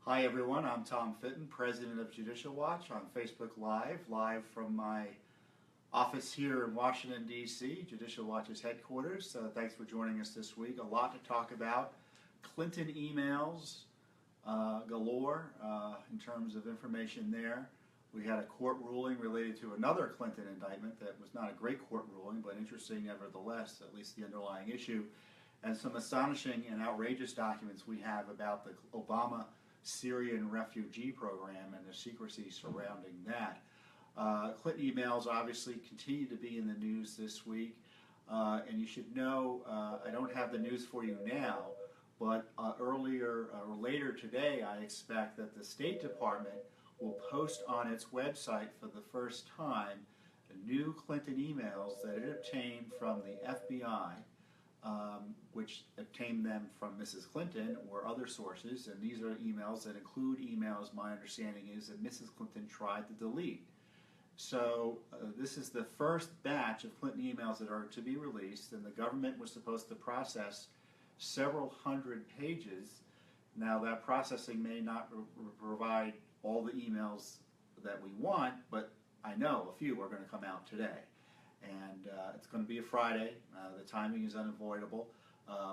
Hi everyone, I'm Tom Fitton, President of Judicial Watch on Facebook live from my office here in Washington, D.C., Judicial Watch's headquarters. Thanks for joining us this week. A lot to talk about. Clinton emails galore in terms of information there. We had a court ruling related to another Clinton indictment that was not a great court ruling, but interesting nevertheless, at least the underlying issue, and some astonishing and outrageous documents we have about the Obama Syrian refugee program and the secrecy surrounding that. Clinton emails obviously continue to be in the news this week, and you should know, I don't have the news for you now, but earlier or later today I expect that the State Department will post on its website for the first time new Clinton emails that it obtained from the FBI, which obtained them from Mrs. Clinton or other sources, and these are emails that include emails, my understanding is, that Mrs. Clinton tried to delete. So this is the first batch of Clinton emails that are to be released, and the government was supposed to process several hundred pages. Now that processing may not provide all the emails that we want, but I know a few are going to come out today. And it's going to be a Friday. The timing is unavoidable.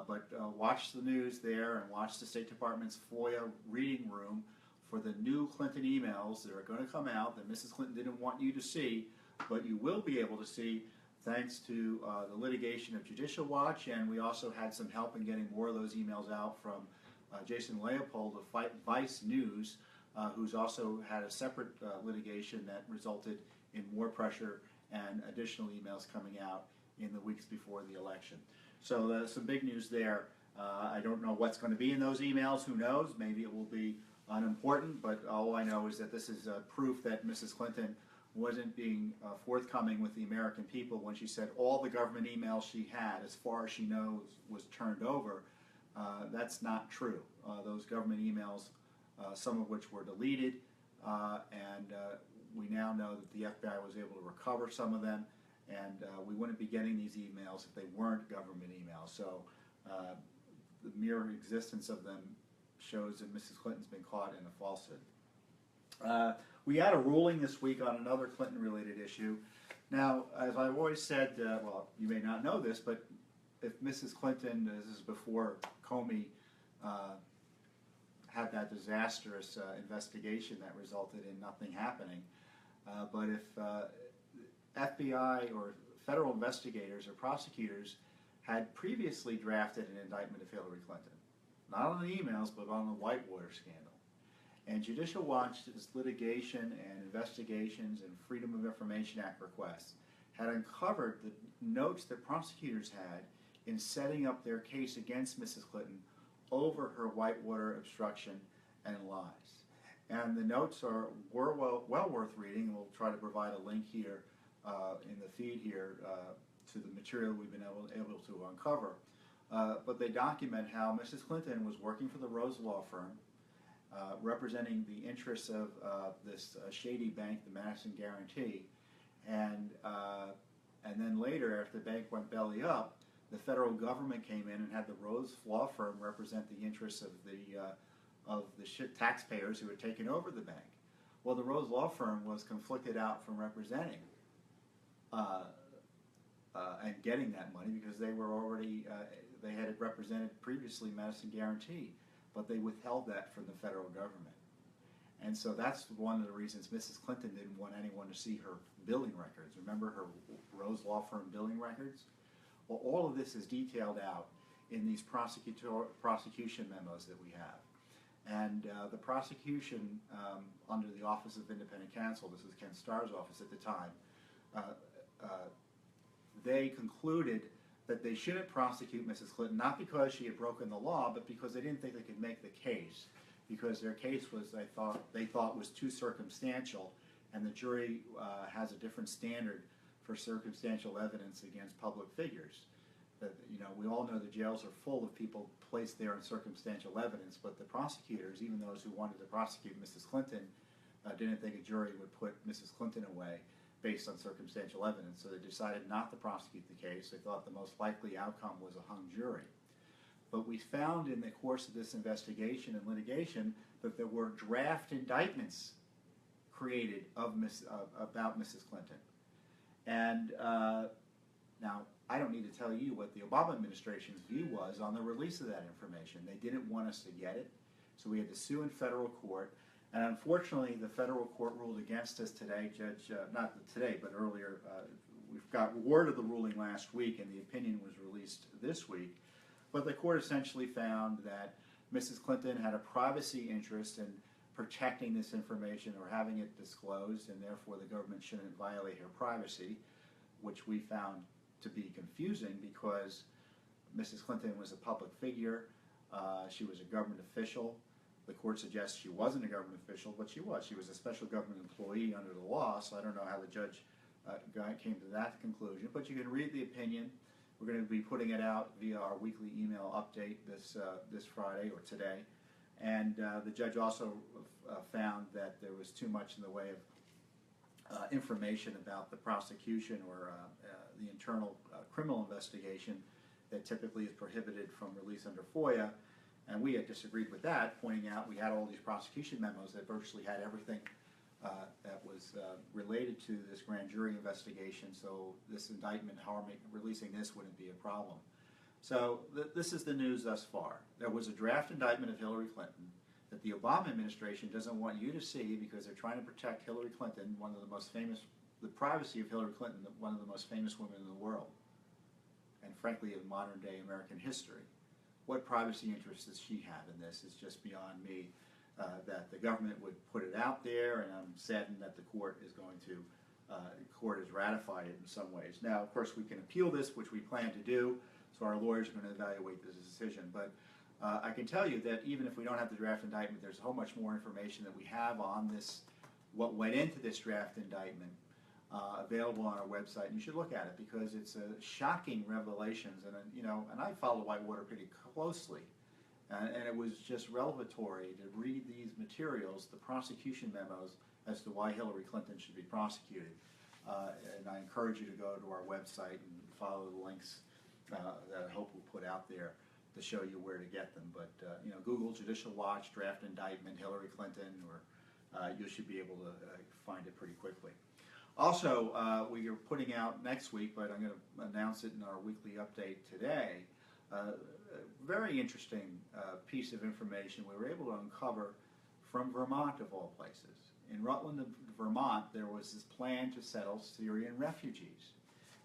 But watch the news there and watch the State Department's FOIA reading room for the new Clinton emails that are going to come out that Mrs. Clinton didn't want you to see, but you will be able to see thanks to the litigation of Judicial Watch, and we also had some help in getting more of those emails out from Jason Leopold of Vice News, who's also had a separate litigation that resulted in more pressure and additional emails coming out in the weeks before the election. So there's some big news there. I don't know what's going to be in those emails. Who knows? Maybe it will be unimportant, but all I know is that this is proof that Mrs. Clinton wasn't being forthcoming with the American people when she said all the government emails she had, as far as she knows, was turned over. That's not true. Those government emails, some of which were deleted, and we now know that the FBI was able to recover some of them, and we wouldn't be getting these emails if they weren't government emails. So the mere existence of them shows that Mrs. Clinton's been caught in a falsehood. We had a ruling this week on another Clinton-related issue. Now, as I've always said, well, you may not know this, but if Mrs. Clinton, this is before Comey had that disastrous investigation that resulted in nothing happening, but if FBI or federal investigators or prosecutors had previously drafted an indictment of Hillary Clinton, not on the emails, but on the Whitewater scandal, and Judicial Watch's litigation and investigations and Freedom of Information Act requests had uncovered the notes that prosecutors had in setting up their case against Mrs. Clinton over her Whitewater obstruction and lies. And the notes were well worth reading. We'll try to provide a link here in the feed here to the material we've been able to uncover. But they document how Mrs. Clinton was working for the Rose Law Firm, representing the interests of this shady bank, the Madison Guarantee, and then later, after the bank went belly up, the federal government came in and had the Rose Law Firm represent the interests of the taxpayers who had taken over the bank. Well, the Rose Law Firm was conflicted out from representing and getting that money because they were already they had represented previously Madison Guarantee, but they withheld that from the federal government. And so that's one of the reasons Mrs. Clinton didn't want anyone to see her billing records. Remember her Rose Law Firm billing records? Well, all of this is detailed out in these prosecution memos that we have. And the prosecution under the Office of Independent Counsel, this was Ken Starr's office at the time, they concluded that they shouldn't prosecute Mrs. Clinton, not because she had broken the law, but because they didn't think they could make the case, because their case was, they thought was too circumstantial, and the jury has a different standard for circumstantial evidence against public figures. You know, we all know the jails are full of people placed there on circumstantial evidence, but the prosecutors, even those who wanted to prosecute Mrs. Clinton, didn't think a jury would put Mrs. Clinton away based on circumstantial evidence, so they decided not to prosecute the case. They thought the most likely outcome was a hung jury. But we found in the course of this investigation and litigation that there were draft indictments created about Mrs. Clinton. And now, I don't need to tell you what the Obama administration's view was on the release of that information. They didn't want us to get it, so we had to sue in federal court. And unfortunately, the federal court ruled against us today, not today, but earlier. We've got word of the ruling last week, and the opinion was released this week. But the court essentially found that Mrs. Clinton had a privacy interest in protecting this information or having it disclosed, and therefore the government shouldn't violate her privacy, which we found to be confusing because Mrs. Clinton was a public figure. She was a government official. The court suggests she wasn't a government official, but she was. She was a special government employee under the law, so I don't know how the judge came to that conclusion. But you can read the opinion. We're going to be putting it out via our weekly email update this Friday or today. And the judge also found that there was too much in the way of information about the prosecution or the internal criminal investigation that typically is prohibited from release under FOIA. And we had disagreed with that, pointing out we had all these prosecution memos that virtually had everything that was related to this grand jury investigation, so this indictment, releasing this wouldn't be a problem. So this is the news thus far. There was a draft indictment of Hillary Clinton that the Obama administration doesn't want you to see because they're trying to protect Hillary Clinton, one of the most famous, the privacy of Hillary Clinton, one of the most famous women in the world, and frankly in modern day American history. What privacy interest does she have in this is just beyond me. That the government would put it out there, and I'm saddened that the court is going to, court has ratified it in some ways. Now, of course, we can appeal this, which we plan to do, so our lawyers are going to evaluate this decision. But I can tell you that even if we don't have the draft indictment, there's so much more information that we have on this, what went into this draft indictment, available on our website, and you should look at it because it's shocking revelations, and I follow Whitewater pretty closely. And it was just revelatory to read these materials, the prosecution memos, as to why Hillary Clinton should be prosecuted. And I encourage you to go to our website and follow the links that I hope we'll put out there to show you where to get them. But Google Judicial Watch, draft indictment, Hillary Clinton, or you should be able to find it pretty quickly. Also, we are putting out next week, but I'm going to announce it in our weekly update today, a very interesting piece of information we were able to uncover from Vermont, of all places. In Rutland, Vermont, there was this plan to settle Syrian refugees.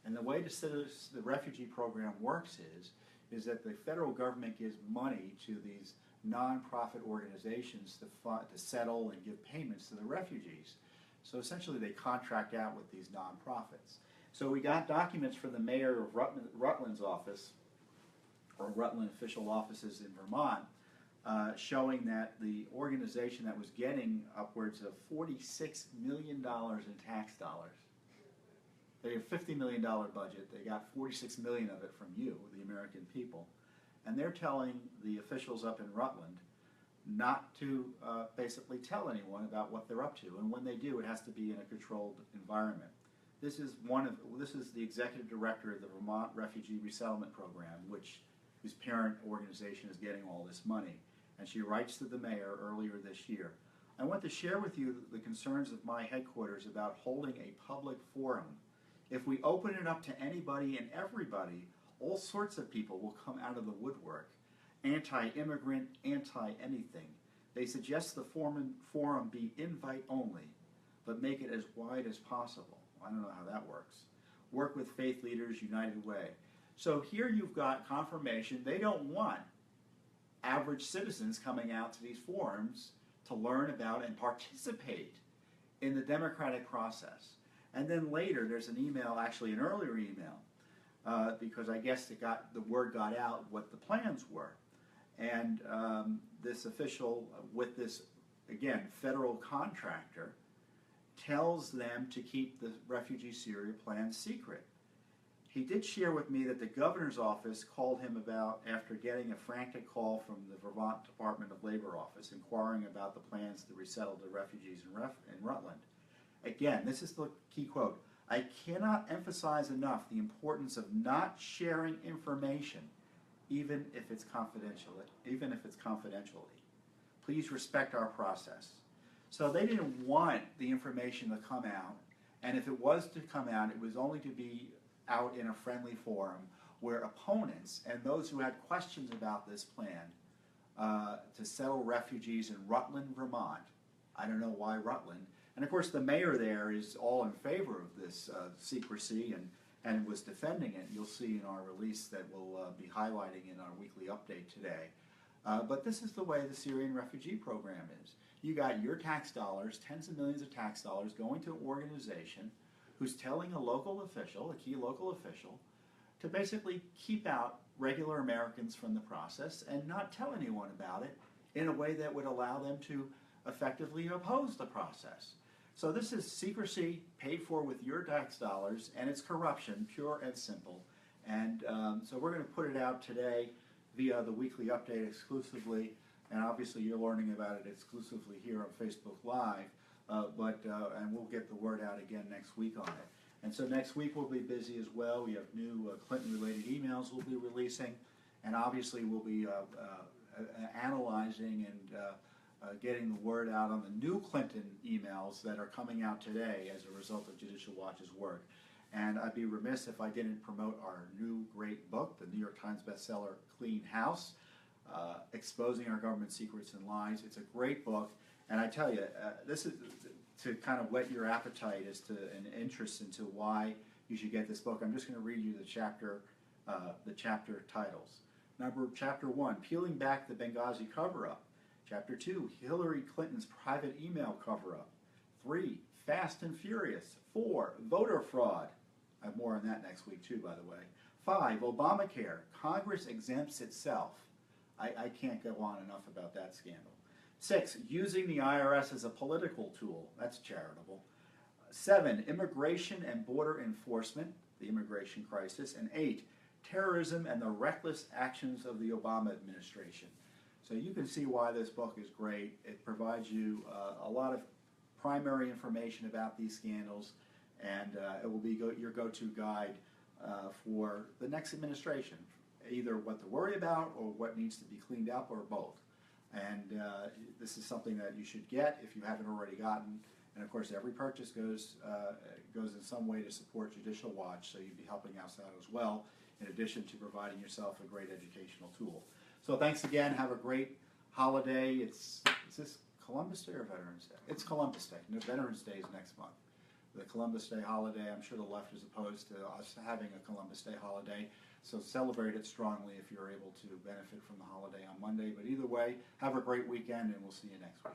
And the way the refugee program works is that the federal government gives money to these nonprofit organizations to settle and give payments to the refugees. So essentially they contract out with these nonprofits. So we got documents from the mayor of Rutland's office, or Rutland official offices in Vermont, showing that the organization that was getting upwards of $46 million in tax dollars. They have a $50 million budget. They got $46 million of it from you, the American people. And they're telling the officials up in Rutland not to basically tell anyone about what they're up to. And when they do, it has to be in a controlled environment. This is the executive director of the Vermont Refugee Resettlement Program, whose parent organization is getting all this money. And she writes to the mayor earlier this year. I want to share with you the concerns of my headquarters about holding a public forum. If we open it up to anybody and everybody, all sorts of people will come out of the woodwork. Anti-immigrant, anti-anything. They suggest the forum be invite only, but make it as wide as possible. I don't know how that works. Work with faith leaders, United Way. So here you've got confirmation they don't want average citizens coming out to these forums to learn about and participate in the democratic process. And then later there's an email, actually an earlier email, because I guess the word got out what the plans were. And this official with this, again, federal contractor tells them to keep the refugee Syria plan secret. He did share with me that the governor's office called him about after getting a frantic call from the Vermont Department of Labor office inquiring about the plans to resettle the refugees in Rutland. Again, this is the key quote. I cannot emphasize enough the importance of not sharing information even if it's confidentially. Please respect our process. So they didn't want the information to come out, and if it was to come out, it was only to be out in a friendly forum where opponents and those who had questions about this plan to settle refugees in Rutland, Vermont. I don't know why Rutland. And of course the mayor there is all in favor of this secrecy and was defending it. You'll see in our release that we'll be highlighting in our weekly update today. But this is the way the Syrian refugee program is. You got your tax dollars, tens of millions of tax dollars, going to an organization who's telling a local official, a key local official, to basically keep out regular Americans from the process and not tell anyone about it in a way that would allow them to effectively oppose the process. So this is secrecy paid for with your tax dollars, and it's corruption, pure and simple. And so we're going to put it out today via the weekly update exclusively, and obviously you're learning about it exclusively here on Facebook Live, and we'll get the word out again next week on it. And so next week we'll be busy as well. We have new Clinton-related emails we'll be releasing, and obviously we'll be analyzing and getting the word out on the new Clinton emails that are coming out today as a result of Judicial Watch's work. And I'd be remiss if I didn't promote our new great book, the New York Times bestseller, Clean House, Exposing Our Government Secrets and Lies. It's a great book, and I tell you, this is to kind of whet your appetite as to an interest into why you should get this book. I'm just going to read you the chapter titles. Chapter 1, Peeling Back the Benghazi Cover-Up. Chapter 2, Hillary Clinton's Private Email Cover-Up. 3, Fast and Furious. 4, Voter Fraud. I have more on that next week too, by the way. 5, Obamacare. Congress exempts itself. I can't go on enough about that scandal. 6, using the IRS as a political tool. That's charitable. 7, immigration and border enforcement, the immigration crisis. And 8, terrorism and the reckless actions of the Obama administration. So you can see why this book is great. It provides you a lot of primary information about these scandals, and it will be your go-to guide for the next administration, either what to worry about or what needs to be cleaned up or both. And this is something that you should get if you haven't already gotten. And of course, every purchase goes in some way to support Judicial Watch, so you'd be helping us out as well, in addition to providing yourself a great educational tool. So thanks again. Have a great holiday. Is this Columbus Day or Veterans Day? It's Columbus Day. No, Veterans Day is next month. The Columbus Day holiday, I'm sure the left is opposed to us having a Columbus Day holiday, so celebrate it strongly if you're able to benefit from the holiday on Monday. But either way, have a great weekend, and we'll see you next week.